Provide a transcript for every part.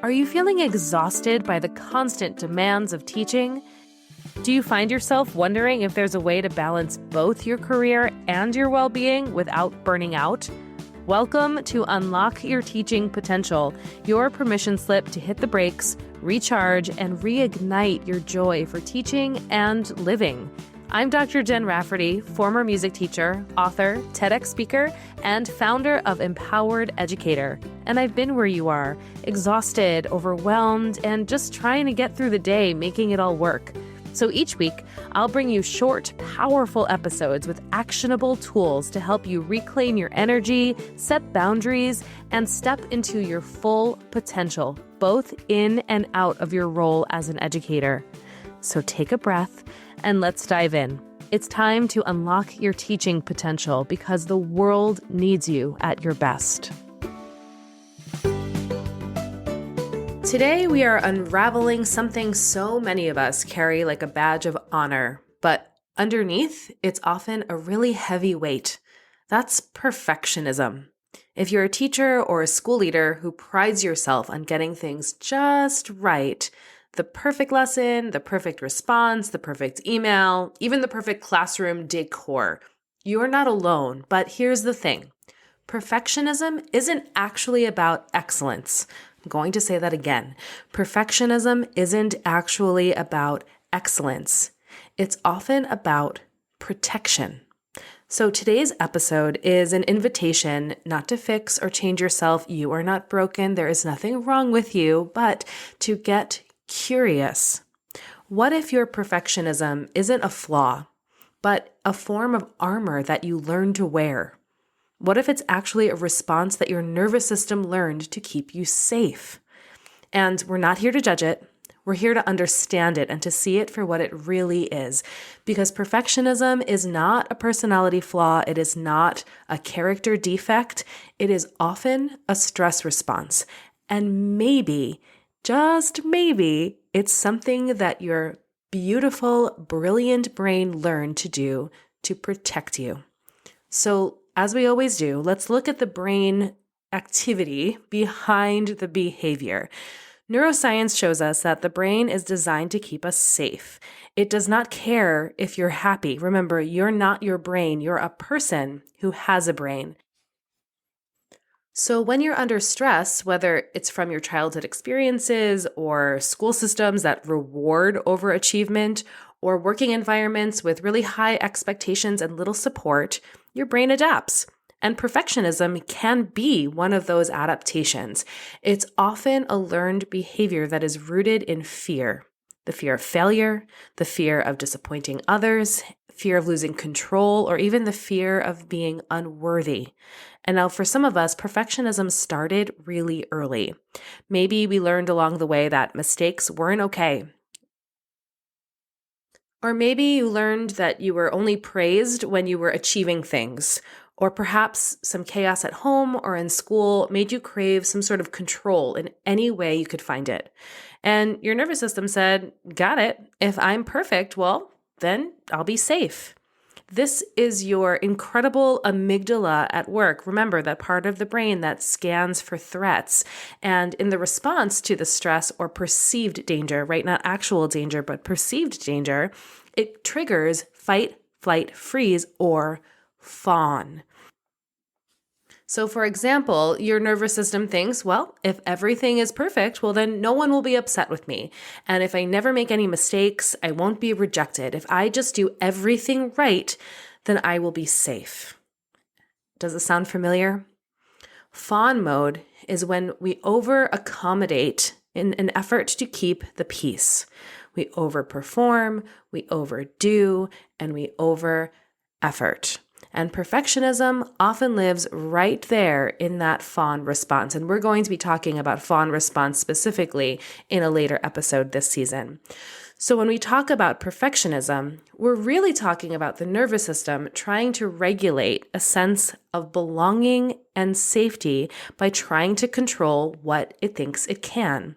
Are you feeling exhausted by the constant demands of teaching? Do you find yourself wondering if there's a way to balance both your career and your well-being without burning out? Welcome to Unlock Your Teaching Potential, your permission slip to hit the brakes, recharge, and reignite your joy for teaching and living. I'm Dr. Jen Rafferty, former music teacher, author, TEDx speaker, and founder of Empowered Educator. And I've been where you are, exhausted, overwhelmed, and just trying to get through the day, making it all work. So each week, I'll bring you short, powerful episodes with actionable tools to help you reclaim your energy, set boundaries, and step into your full potential, both in and out of your role as an educator. So take a breath and let's dive in. It's time to unlock your teaching potential because the world needs you at your best. Today, we are unraveling something so many of us carry like a badge of honor, but underneath, it's often a really heavy weight. That's perfectionism. If you're a teacher or a school leader who prides yourself on getting things just right, the perfect lesson, the perfect response, the perfect email, even the perfect classroom decor, you're not alone, but here's the thing. Perfectionism isn't actually about excellence. I'm going to say that again. Perfectionism isn't actually about excellence. It's often about protection. So today's episode is an invitation not to fix or change yourself. You are not broken. There is nothing wrong with you, but to get curious. What if your perfectionism isn't a flaw, but a form of armor that you learn to wear? What if it's actually a response that your nervous system learned to keep you safe? And we're not here to judge it. We're here to understand it and to see it for what it really is. Because perfectionism is not a personality flaw. It is not a character defect. It is often a stress response. And maybe, just maybe, it's something that your beautiful, brilliant brain learned to do to protect you. So, as we always do, let's look at the brain activity behind the behavior. Neuroscience shows us that the brain is designed to keep us safe. It does not care if you're happy. Remember, you're not your brain. You're a person who has a brain. So when you're under stress, whether it's from your childhood experiences or school systems that reward overachievement or working environments with really high expectations and little support, your brain adapts. And perfectionism can be one of those adaptations. It's often a learned behavior that is rooted in fear. The fear of failure, the fear of disappointing others, fear of losing control, or even the fear of being unworthy. And now for some of us, perfectionism started really early. Maybe we learned along the way that mistakes weren't okay. Or maybe you learned that you were only praised when you were achieving things. Or perhaps some chaos at home or in school made you crave some sort of control in any way you could find it. And your nervous system said, got it. If I'm perfect, well, then I'll be safe. This is your incredible amygdala at work. Remember, that part of the brain that scans for threats. And in the response to the stress or perceived danger, right? Not actual danger, but perceived danger, it triggers fight, flight, freeze, or fawn. So for example, your nervous system thinks, well, if everything is perfect, well, then no one will be upset with me. And if I never make any mistakes, I won't be rejected. If I just do everything right, then I will be safe. Does it sound familiar? Fawn mode is when we over-accommodate in an effort to keep the peace. We overperform, we overdo, and we over-effort. And perfectionism often lives right there in that fawn response. And we're going to be talking about fawn response specifically in a later episode this season. So when we talk about perfectionism, we're really talking about the nervous system trying to regulate a sense of belonging and safety by trying to control what it thinks it can.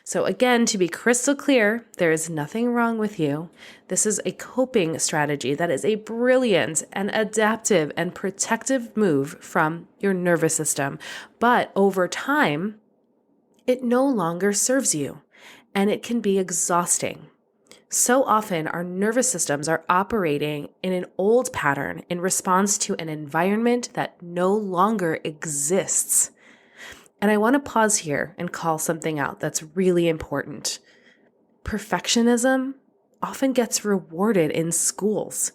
So again, to be crystal clear, there is nothing wrong with you. This is a coping strategy that is a brilliant and adaptive and protective move from your nervous system. But over time, it no longer serves you, and it can be exhausting. So often, our nervous systems are operating in an old pattern in response to an environment that no longer exists. And I want to pause here and call something out that's really important. Perfectionism often gets rewarded in schools,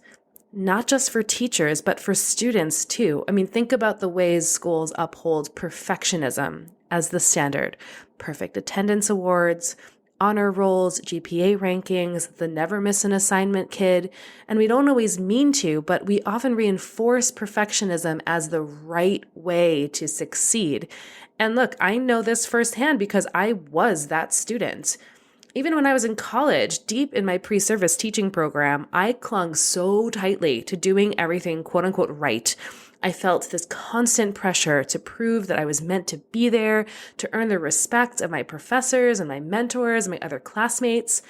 not just for teachers, but for students too. I mean, think about the ways schools uphold perfectionism as the standard. Perfect attendance awards, honor rolls, GPA rankings, the never miss an assignment kid. And we don't always mean to, but we often reinforce perfectionism as the right way to succeed. And look, I know this firsthand because I was that student. Even when I was in college, deep in my pre-service teaching program, I clung so tightly to doing everything quote unquote right. I felt this constant pressure to prove that I was meant to be there, to earn the respect of my professors and my mentors and my other classmates.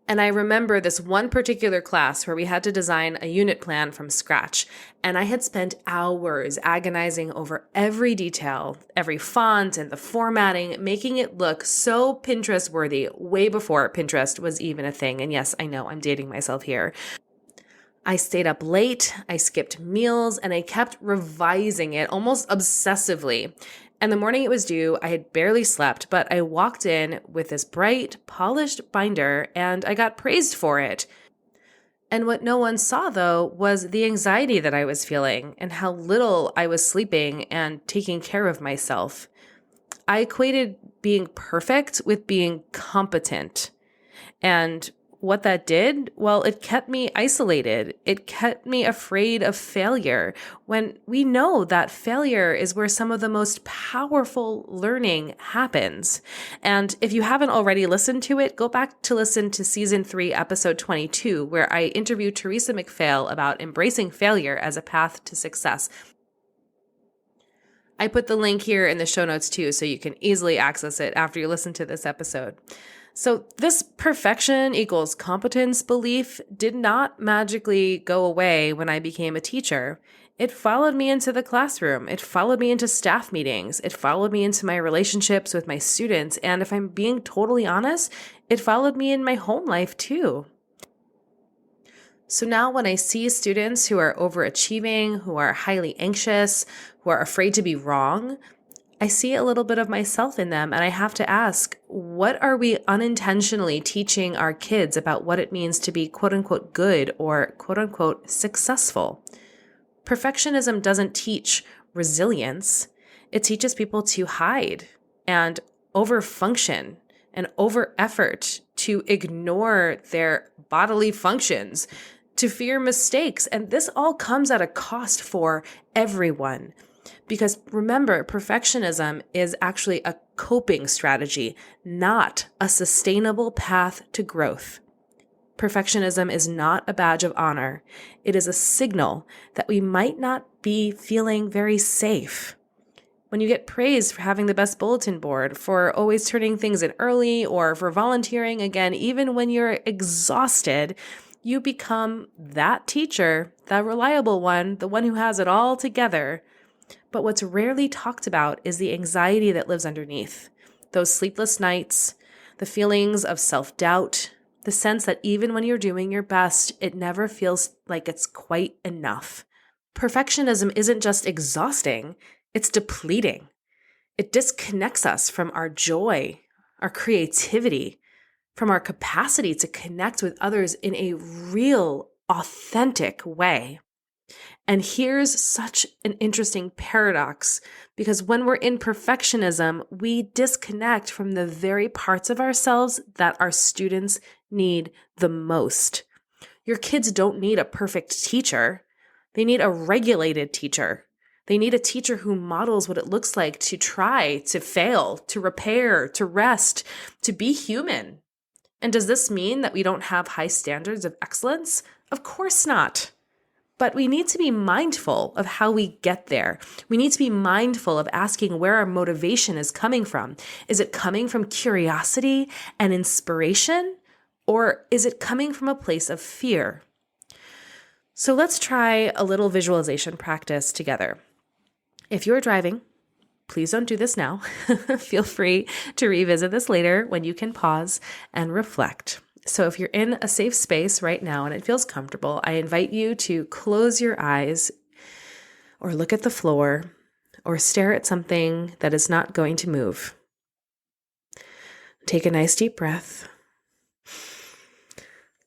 And I remember this one particular class where we had to design a unit plan from scratch. And I had spent hours agonizing over every detail, every font and the formatting, making it look so Pinterest worthy way before Pinterest was even a thing. And yes, I know I'm dating myself here. I stayed up late, I skipped meals, and I kept revising it almost obsessively. And the morning it was due, I had barely slept, but I walked in with this bright, polished binder, and I got praised for it. And what no one saw, though, was the anxiety that I was feeling and how little I was sleeping and taking care of myself. I equated being perfect with being competent. And what that did, well, it kept me isolated. It kept me afraid of failure when we know that failure is where some of the most powerful learning happens. And if you haven't already listened to it, go back to listen to season 3, episode 22, where I interviewed Teresa McPhail about embracing failure as a path to success. I put the link here in the show notes too, so you can easily access it after you listen to this episode. So this perfection equals competence belief did not magically go away when I became a teacher. It followed me into the classroom. It followed me into staff meetings. It followed me into my relationships with my students. And if I'm being totally honest, it followed me in my home life too. So now when I see students who are overachieving, who are highly anxious, who are afraid to be wrong, I see a little bit of myself in them, and I have to ask, what are we unintentionally teaching our kids about what it means to be quote unquote good or quote unquote successful? Perfectionism doesn't teach resilience. It teaches people to hide and overfunction and over effort, to ignore their bodily functions, to fear mistakes. And this all comes at a cost for everyone. Because remember, perfectionism is actually a coping strategy, not a sustainable path to growth. Perfectionism is not a badge of honor. It is a signal that we might not be feeling very safe. When you get praised for having the best bulletin board, for always turning things in early, or for volunteering again, even when you're exhausted, you become that teacher, that reliable one, the one who has it all together. But what's rarely talked about is the anxiety that lives underneath. Those sleepless nights, the feelings of self-doubt, the sense that even when you're doing your best, it never feels like it's quite enough. Perfectionism isn't just exhausting, it's depleting. It disconnects us from our joy, our creativity, from our capacity to connect with others in a real, authentic way. And here's such an interesting paradox, because when we're in perfectionism, we disconnect from the very parts of ourselves that our students need the most. Your kids don't need a perfect teacher. They need a regulated teacher. They need a teacher who models what it looks like to try, to fail, to repair, to rest, to be human. And does this mean that we don't have high standards of excellence? Of course not. But we need to be mindful of how we get there. We need to be mindful of asking where our motivation is coming from. Is it coming from curiosity and inspiration? Or is it coming from a place of fear? So let's try a little visualization practice together. If you're driving, please don't do this now. Feel free to revisit this later when you can pause and reflect. So if you're in a safe space right now and it feels comfortable, I invite you to close your eyes or look at the floor or stare at something that is not going to move. Take a nice deep breath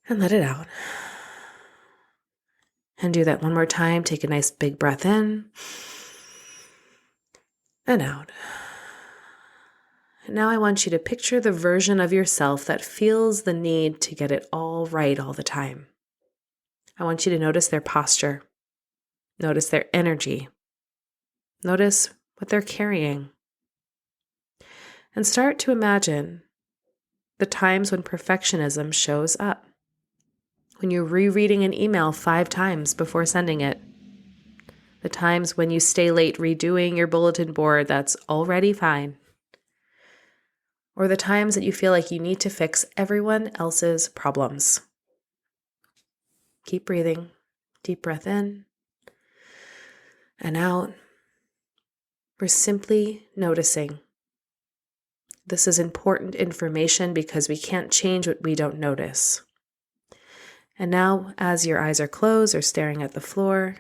and let it out. And do that one more time. Take a nice big breath in and out. And now I want you to picture the version of yourself that feels the need to get it all right all the time. I want you to notice their posture. Notice their energy. Notice what they're carrying. And start to imagine the times when perfectionism shows up. When you're rereading an email 5 times before sending it. The times when you stay late redoing your bulletin board that's already fine. Or the times that you feel like you need to fix everyone else's problems. Keep breathing. Deep breath in and out. We're simply noticing. This is important information because we can't change what we don't notice. And now, as your eyes are closed or staring at the floor,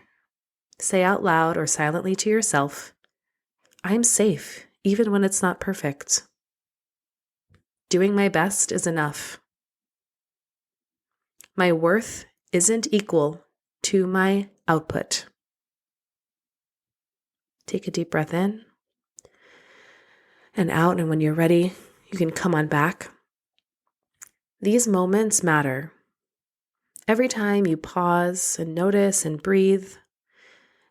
say out loud or silently to yourself, I'm safe, even when it's not perfect. Doing my best is enough. My worth isn't equal to my output. Take a deep breath in and out, and when you're ready, you can come on back. These moments matter. Every time you pause and notice and breathe,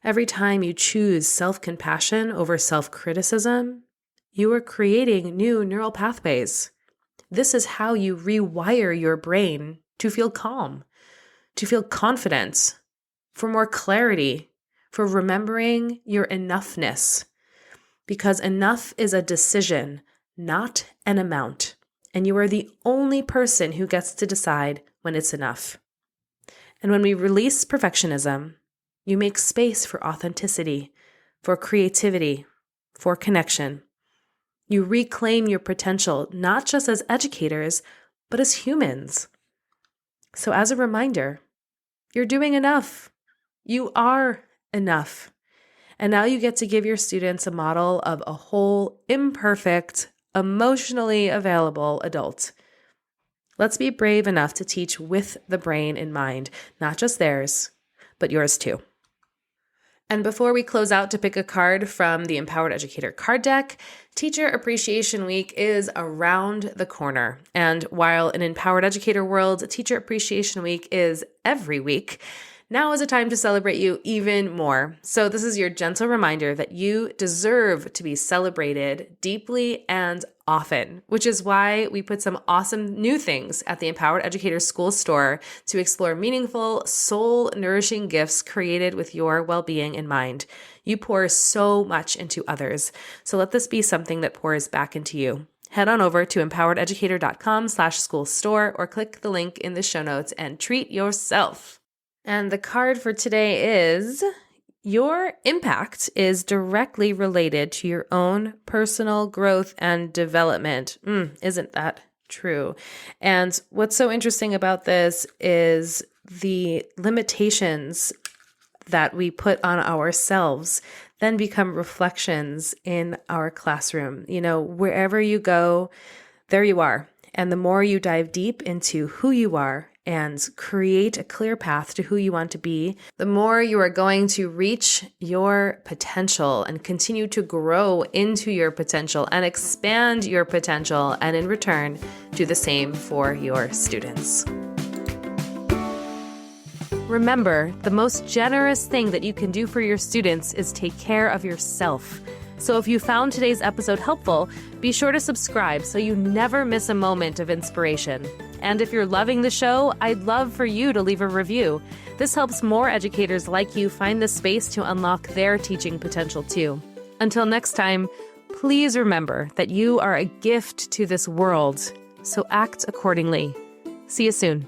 every time you choose self-compassion over self-criticism, you are creating new neural pathways. This is how you rewire your brain to feel calm, to feel confident, for more clarity, for remembering your enoughness. Because enough is a decision, not an amount. And you are the only person who gets to decide when it's enough. And when we release perfectionism, you make space for authenticity, for creativity, for connection. You reclaim your potential, not just as educators, but as humans. So as a reminder, you're doing enough. You are enough. And now you get to give your students a model of a whole, imperfect, emotionally available adult. Let's be brave enough to teach with the brain in mind, not just theirs, but yours too. And before we close out to pick a card from the Empowered Educator card deck, Teacher Appreciation Week is around the corner. And while in Empowered Educator world, Teacher Appreciation Week is every week, now is a time to celebrate you even more. So this is your gentle reminder that you deserve to be celebrated deeply and often, which is why we put some awesome new things at the Empowered Educator School store to explore meaningful, soul-nourishing gifts created with your well-being in mind. You pour so much into others, so let this be something that pours back into you. Head on over to empowerededucator.com/school store or click the link in the show notes and treat yourself. And the card for today is, your impact is directly related to your own personal growth and development. Isn't that true? And what's so interesting about this is the limitations that we put on ourselves then become reflections in our classroom. You know, wherever you go, there you are. And the more you dive deep into who you are and create a clear path to who you want to be, the more you are going to reach your potential and continue to grow into your potential and expand your potential, and in return, do the same for your students. Remember, the most generous thing that you can do for your students is take care of yourself. So if you found today's episode helpful, be sure to subscribe so you never miss a moment of inspiration. And if you're loving the show, I'd love for you to leave a review. This helps more educators like you find the space to unlock their teaching potential too. Until next time, please remember that you are a gift to this world, so act accordingly. See you soon.